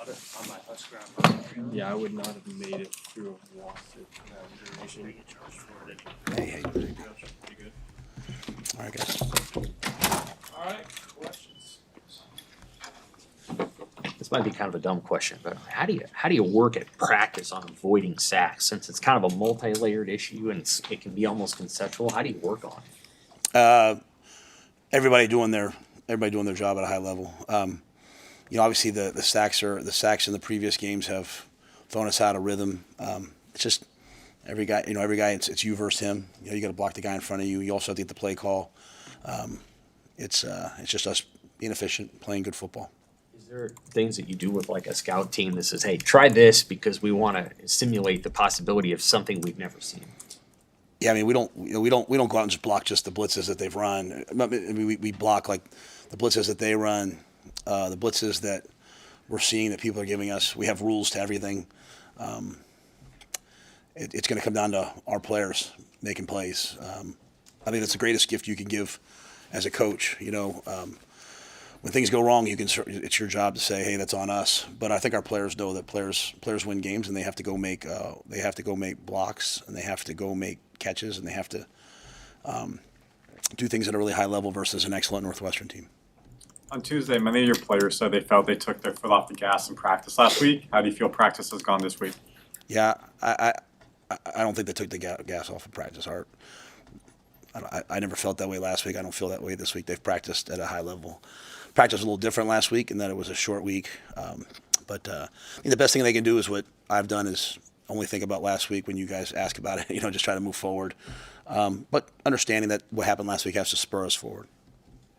without it on my Husqvarna. Yeah, I would not have made it through a lawsuit duration. Hey, Pretty good. all right, guys. All right, questions? This might be kind of a dumb question, but how do you work at practice on avoiding sacks since it's kind of a multi-layered issue and it can be almost conceptual? How do you work on it? Everybody doing their job at a high level. Obviously the sacks in the previous games have thrown us out of rhythm. It's just every guy. It's you versus him. You got to block the guy in front of you. You also have to get the play call. It's just us being efficient, playing good football. Is there things that you do with like a scout team that says, "Hey, try this because we want to simulate the possibility of something we've never seen"? Yeah, I mean we don't go out and just block just the blitzes that they've run. We block like the blitzes that they run, the blitzes that we're seeing that people are giving us. We have rules to everything. It's going to come down to our players making plays. I think that's the greatest gift you can give as a coach. When things go wrong, it's your job to say, "Hey, that's on us." But I think our players know that players win games, and they have to go make blocks, and they have to go make catches, and they have to do things at a really high level versus an excellent Northwestern team. On Tuesday, many of your players said they felt they took their foot off the gas in practice last week. How do you feel practice has gone this week? Yeah, I don't think they took the gas off of practice. I never felt that way last week. I don't feel that way this week. They've practiced at a high level. Practice was a little different last week in that it was a short week. But I think the best thing they can do is what I've done is only think about last week when you guys ask about it, just try to move forward. But understanding that what happened last week has to spur us forward.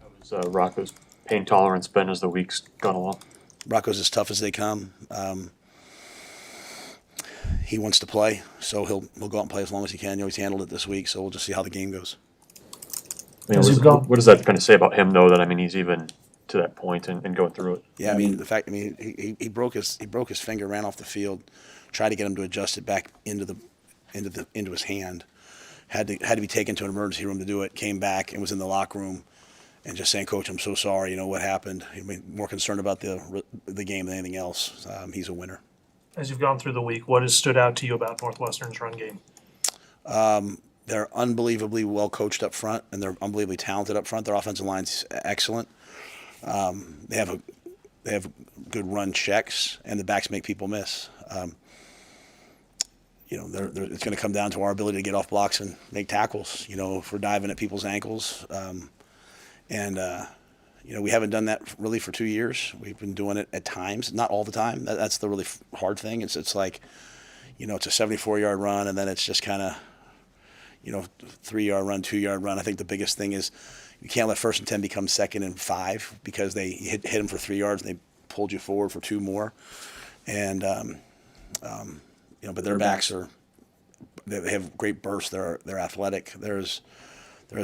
How has Rocco's pain tolerance been as the week's gone along? Rocco's as tough as they come. He wants to play, so he'll go out and play as long as he can. He's handled it this week, so we'll just see how the game goes. What does that kind of say about him, though? That he's even to that point and going through it. Yeah, he broke his finger, ran off the field, tried to get him to adjust it back into his hand. Had to be taken to an emergency room to do it. Came back and was in the locker room, and just saying, "Coach, I'm so sorry. What happened?" More concerned about the game than anything else. He's a winner. As you've gone through the week, what has stood out to you about Northwestern's run game? They're unbelievably well coached up front, and they're unbelievably talented up front. Their offensive line's excellent. They have good run checks, and the backs make people miss. It's going to come down to our ability to get off blocks and make tackles. If we're diving at people's ankles, we haven't done that really for 2 years. We've been doing it at times, not all the time. That's the really hard thing. It's like, it's a 74-yard run, and then it's just kind of, 3-yard run, 2-yard run. I think the biggest thing is you can't let 1st and 10 become 2nd and 5 because they hit them for 3 yards and they pulled you forward for 2 more. And but their backs they have great bursts. They're athletic. They're as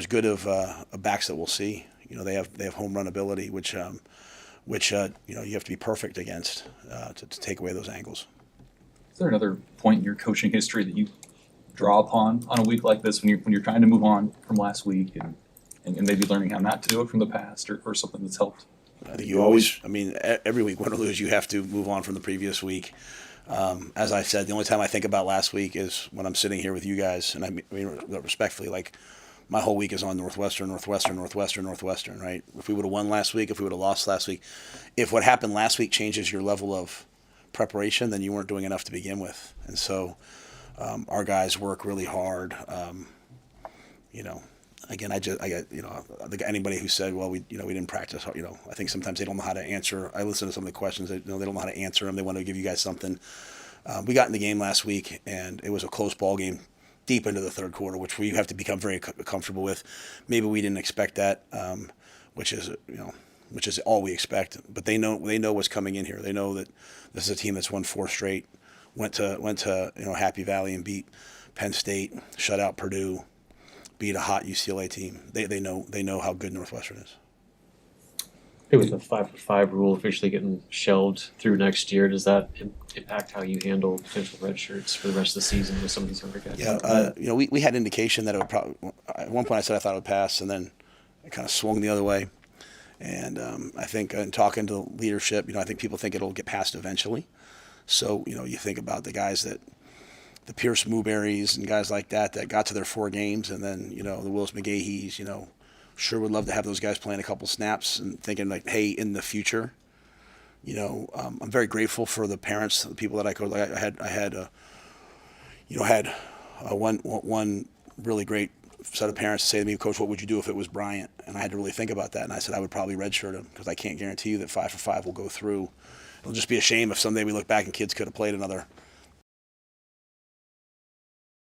good of backs that we'll see. They have home run ability, which you have to be perfect against to take away those angles. Is there another point in your coaching history that you draw upon on a week like this when you're trying to move on from last week and maybe learning how not to do it from the past or something that's helped? I think every week, win or lose, you have to move on from the previous week. As I said, the only time I think about last week is when I'm sitting here with you guys, and I mean respectfully, like my whole week is on Northwestern, right? If we would have won last week, if we would have lost last week, if what happened last week changes your level of preparation, then you weren't doing enough to begin with. And so our guys work really hard. Again, I think anybody who said, well, we didn't practice, I think sometimes they don't know how to answer. I listen to some of the questions, they don't know how to answer them. They want to give you guys something. We got in the game last week, and it was a close ball game deep into the third quarter, which we have to become very comfortable with. Maybe we didn't expect that, which is all we expect. But they know what's coming in here. They know that this is a team that's won 4 straight, went to Happy Valley and beat Penn State, shut out Purdue, beat a hot UCLA team. They know how good Northwestern is. Hey, with the 5-for-5 rule officially getting shelved through next year, does that impact how you handle potential redshirts for the rest of the season with some of these younger guys? Yeah, we had indication that it would probably. At one point, I said I thought it would pass, and then it kind of swung the other way. And I think in talking to leadership, I think people think it'll get passed eventually. So, you think about the guys the Pierce Mooberries and guys like that got to their 4 games, and then, the Willis McGahees, sure would love to have those guys playing a couple snaps and thinking like, hey, in the future, I'm very grateful for the parents, the people that I coached. I had one really great set of parents say to me, Coach, what would you do if it was Bryant? And I had to really think about that. And I said, I would probably redshirt him, because I can't guarantee you that 5 for 5 will go through. It'll just be a shame if someday we look back and kids could have played another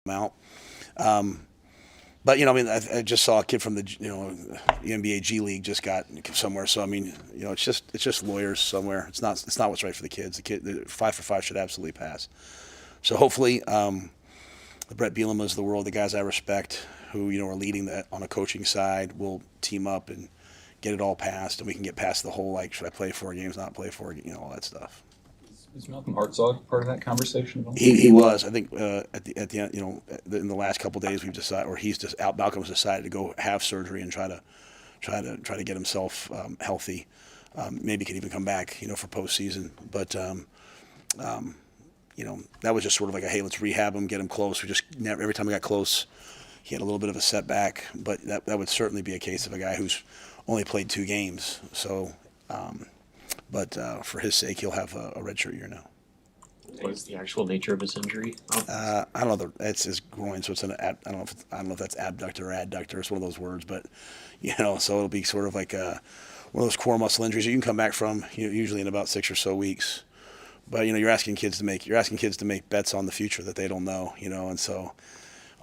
amount. But I just saw a kid from the NBA G League just got somewhere. So it's just lawyers somewhere. It's not what's right for the kids. The 5 for 5 should absolutely pass. So hopefully, the Brett Bielemas of the world, the guys I respect, who are leading that on a coaching side, will team up and get it all passed, and we can get past the whole should I play 4 games, not play 4, all that stuff. Is Malcolm Hartzog part of that conversation at all? He was. I think at the end, in the last couple of days, we've decided, or Malcolm's decided to go have surgery and try to get himself healthy. Maybe could even come back, for postseason. But that was just sort of like hey, let's rehab him, get him close. We just every time we got close, he had a little bit of a setback. But that would certainly be a case of a guy who's only played 2 games. So. But for his sake, he'll have a redshirt year now. What is the actual nature of his injury? I don't know. It's his groin, so it's I don't know if that's abductor or adductor. It's one of those words, but so it'll be sort of like one of those core muscle injuries you can come back from usually in about 6 or so weeks. But you're asking kids to make bets on the future that they don't know. And so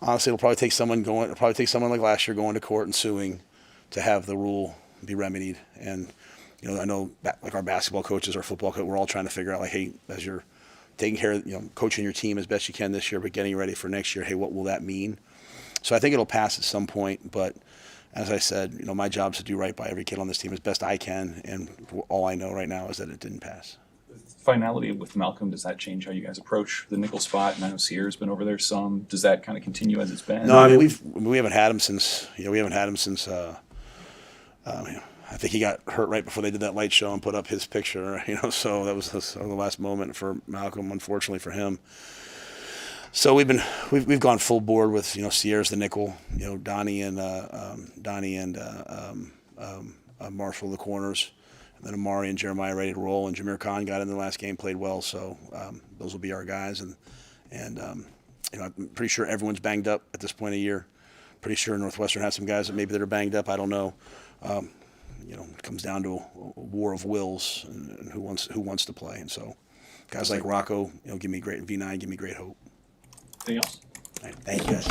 honestly, it'll probably take someone like last year going to court and suing to have the rule be remedied. And I know like our basketball coaches, our football coach, we're all trying to figure out hey, as you're taking care of, coaching your team as best you can this year, but getting ready for next year, hey, what will that mean? So I think it'll pass at some point, but as I said, my job is to do right by every kid on this team as best I can, and all I know right now is that it didn't pass. Finality with Malcolm, does that change how you guys approach the nickel spot? And I know Sierra's been over there some. Does that kind of continue as it's been? No, we haven't had him since I think he got hurt right before they did that light show and put up his picture, so that was the last moment for Malcolm, unfortunately for him. So we've gone full board with, Sierra's the nickel, Donnie and Marshall the corners, and then Amari and Jeremiah ready to roll, and Jameer Khan got in the last game, played well, so those will be our guys, and I'm pretty sure everyone's banged up at this point of the year. Pretty sure Northwestern has some guys that are banged up. I don't know. It comes down to a war of wills and who wants to play. And so guys like Rocco, give me great V9, give me great hope. Anything else? All right, thank you guys.